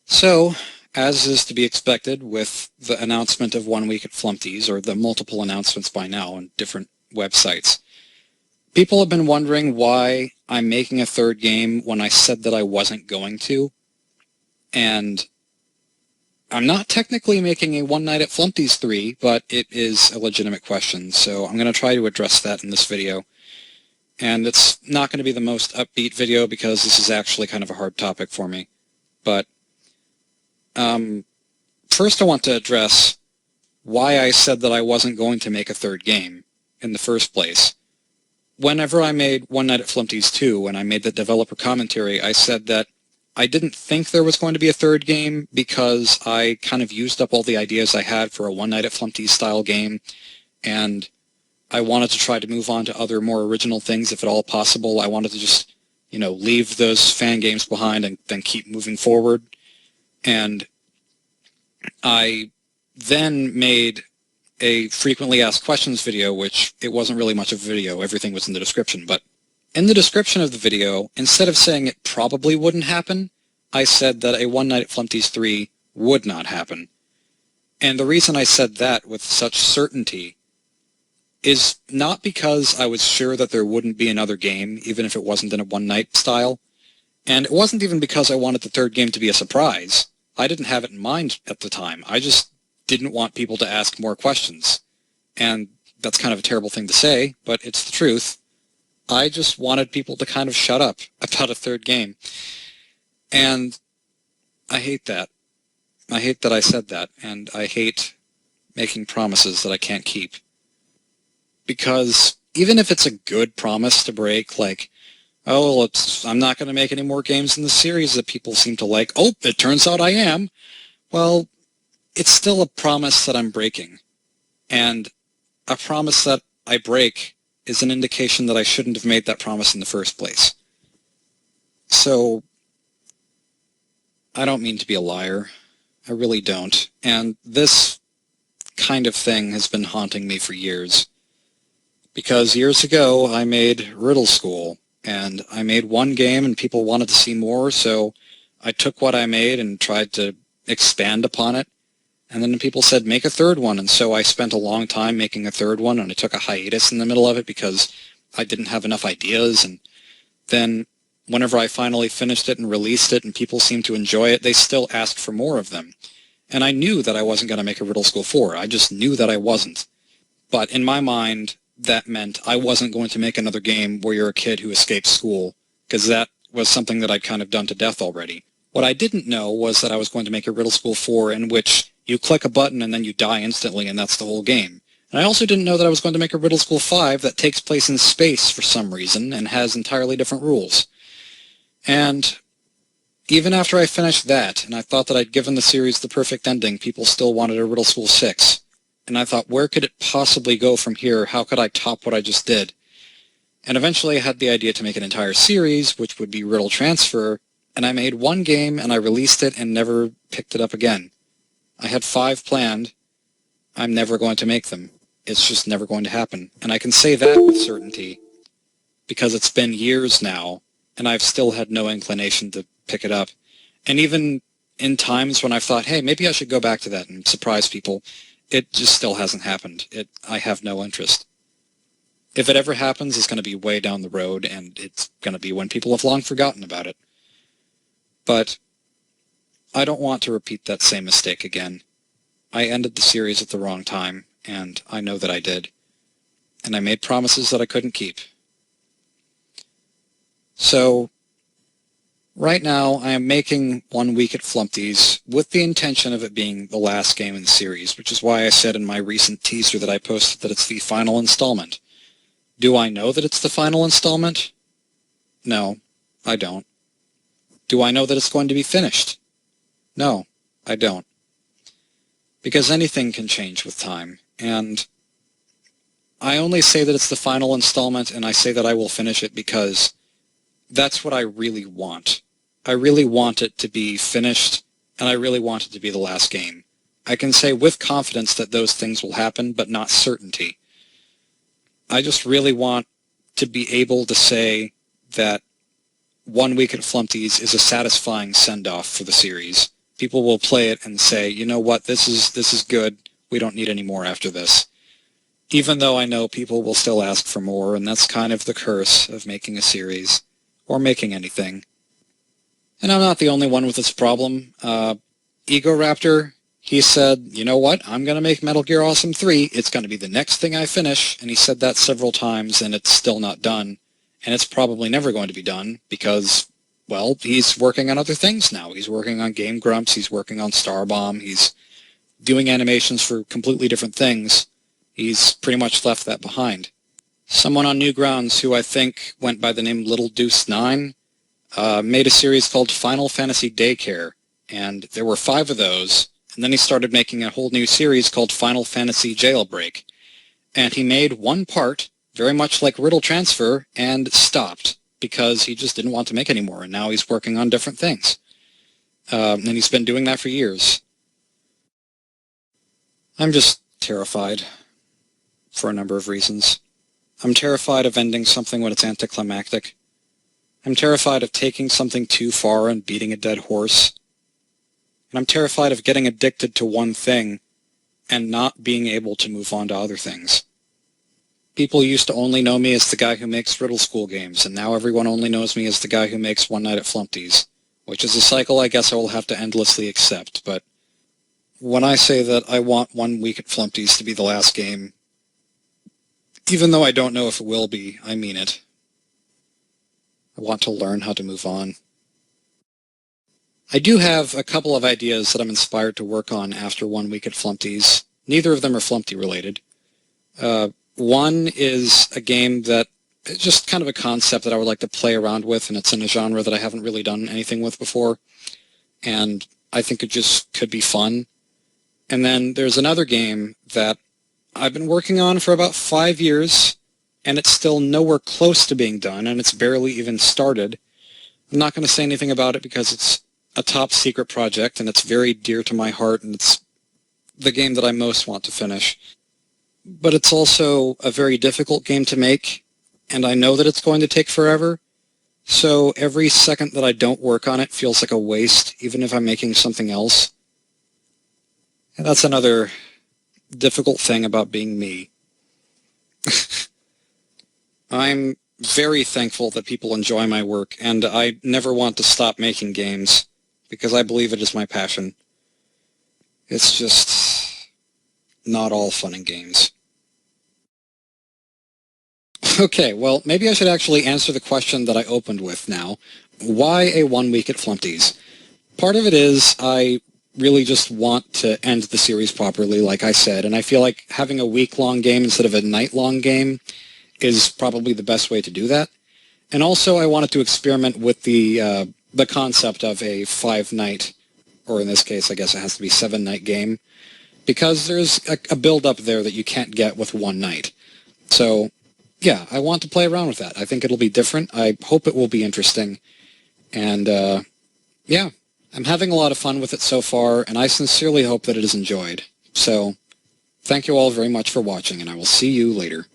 So, as is to be expected with the announcement of 1 week at Flumpty's, or the multiple announcements by now on different websites, people have been wondering why I'm making a third game when I said that I wasn't going to. And I'm not technically making a One Night at Flumpty's 3, but it is a legitimate question, so I'm going to try to address that in this video. And it's not going to be the most upbeat video because this is actually kind of a hard topic for me. But first I want to address why I said that I wasn't going to make a third game in the first place. Whenever I made One Night at Flumpty's 2, when I made the developer commentary, I said that I didn't think there was going to be a third game because I kind of used up all the ideas I had for a One Night at Flumpty's style game, and I wanted to try to move on to other more original things if at all possible. I wanted to just, leave those fan games behind and then keep moving forward. And I then made a frequently asked questions video, which it wasn't really much of a video, everything was in the description, but in the description of the video, instead of saying it probably wouldn't happen, I said that a One Night at Flumpty's 3 would not happen. And the reason I said that with such certainty is not because I was sure that there wouldn't be another game, even if it wasn't in a one-night style, and it wasn't even because I wanted the third game to be a surprise. I didn't have it in mind at the time. I just didn't want people to ask more questions. And that's kind of a terrible thing to say, but it's the truth. I just wanted people to kind of shut up about a third game. And I hate that. I hate that I said that, and I hate making promises that I can't keep. Because even if it's a good promise to break, like, oh, I'm not going to make any more games in the series that people seem to like. Oh, it turns out I am. Well, it's still a promise that I'm breaking. And a promise that I break is an indication that I shouldn't have made that promise in the first place. So, I don't mean to be a liar. I really don't. And this kind of thing has been haunting me for years. Because years ago, I made Riddle School, and I made one game and people wanted to see more, so I took what I made and tried to expand upon it. And then people said, make a third one, and so I spent a long time making a third one, and I took a hiatus in the middle of it because I didn't have enough ideas. And then whenever I finally finished it and released it and people seemed to enjoy it, they still asked for more of them. And I knew that I wasn't going to make a Riddle School 4. I just knew that I wasn't. But in my mind, that meant I wasn't going to make another game where you're a kid who escapes school, because that was something that I'd kind of done to death already. What I didn't know was that I was going to make a Riddle School 4 in which you click a button and then you die instantly, and that's the whole game. And I also didn't know that I was going to make a Riddle School 5 that takes place in space for some reason and has entirely different rules. And even after I finished that, and I thought that I'd given the series the perfect ending, people still wanted a Riddle School 6. And I thought, where could it possibly go from here? How could I top what I just did? And eventually I had the idea to make an entire series, which would be Riddle Transfer, and I made one game and I released it and never picked it up again. I had 5 planned. I'm never going to make them. It's just never going to happen. And I can say that with certainty because it's been years now and I've still had no inclination to pick it up. And even in times when I've thought, hey, maybe I should go back to that and surprise people, it just still hasn't happened. I have no interest. If it ever happens, it's going to be way down the road, and it's going to be when people have long forgotten about it. But I don't want to repeat that same mistake again. I ended the series at the wrong time, and I know that I did. And I made promises that I couldn't keep. So, right now, I am making 1 week at Flumpty's with the intention of it being the last game in the series, which is why I said in my recent teaser that I posted that it's the final installment. Do I know that it's the final installment? No, I don't. Do I know that it's going to be finished? No, I don't. Because anything can change with time, and I only say that it's the final installment, and I say that I will finish it because that's what I really want. I really want it to be finished, and I really want it to be the last game. I can say with confidence that those things will happen, but not certainty. I just really want to be able to say that 1 week at Flumpty's is a satisfying send-off for the series, People will play it and say, you know what, this is good. We don't need any more after this. Even though I know people will still ask for more, and that's kind of the curse of making a series, or making anything. And I'm not the only one with this problem. Ego Raptor, he said, you know what, I'm going to make Metal Gear Awesome 3. It's going to be the next thing I finish. And he said that several times, and it's still not done. And it's probably never going to be done because, well, he's working on other things now. He's working on Game Grumps. He's working on Starbomb. He's doing animations for completely different things. He's pretty much left that behind. Someone on Newgrounds, who I think went by the name Little Deuce 9, made a series called Final Fantasy Daycare, and there were 5 of those, and then he started making a whole new series called Final Fantasy Jailbreak. And he made one part, very much like Riddle Transfer, and stopped, because he just didn't want to make any more, and now he's working on different things. And he's been doing that for years. I'm just terrified, for a number of reasons. I'm terrified of ending something when it's anticlimactic. I'm terrified of taking something too far and beating a dead horse. And I'm terrified of getting addicted to one thing and not being able to move on to other things. People used to only know me as the guy who makes Riddle School games, and now everyone only knows me as the guy who makes One Night at Flumpty's, which is a cycle I guess I will have to endlessly accept. But when I say that I want 1 Week at Flumpty's to be the last game, even though I don't know if it will be, I mean it. I want to learn how to move on. I do have a couple of ideas that I'm inspired to work on after 1 Week at Flumpty's. Neither of them are Flumpty related. One is a game that is just kind of a concept that I would like to play around with, and it's in a genre that I haven't really done anything with before, and I think it just could be fun. And then there's another game that I've been working on for about 5 years, and it's still nowhere close to being done, and it's barely even started. I'm not going to say anything about it because it's a top secret project, and it's very dear to my heart, and it's the game that I most want to finish. But it's also a very difficult game to make, and I know that it's going to take forever, so every second that I don't work on it feels like a waste, even if I'm making something else. And that's another difficult thing about being me. I'm very thankful that people enjoy my work, and I never want to stop making games, because I believe it is my passion. It's just not all fun and games. Okay, well, maybe I should actually answer the question that I opened with now. Why a 1 Week at Flumpty's? Part of it is I really just want to end the series properly, like I said, and I feel like having a week-long game instead of a night-long game is probably the best way to do that. And also I wanted to experiment with the concept of a 5-night, or in this case I guess it has to be 7-night game, because there's a build-up there that you can't get with one night. So yeah, I want to play around with that. I think it'll be different. I hope it will be interesting. And yeah, I'm having a lot of fun with it so far, and I sincerely hope that it is enjoyed. So thank you all very much for watching, and I will see you later.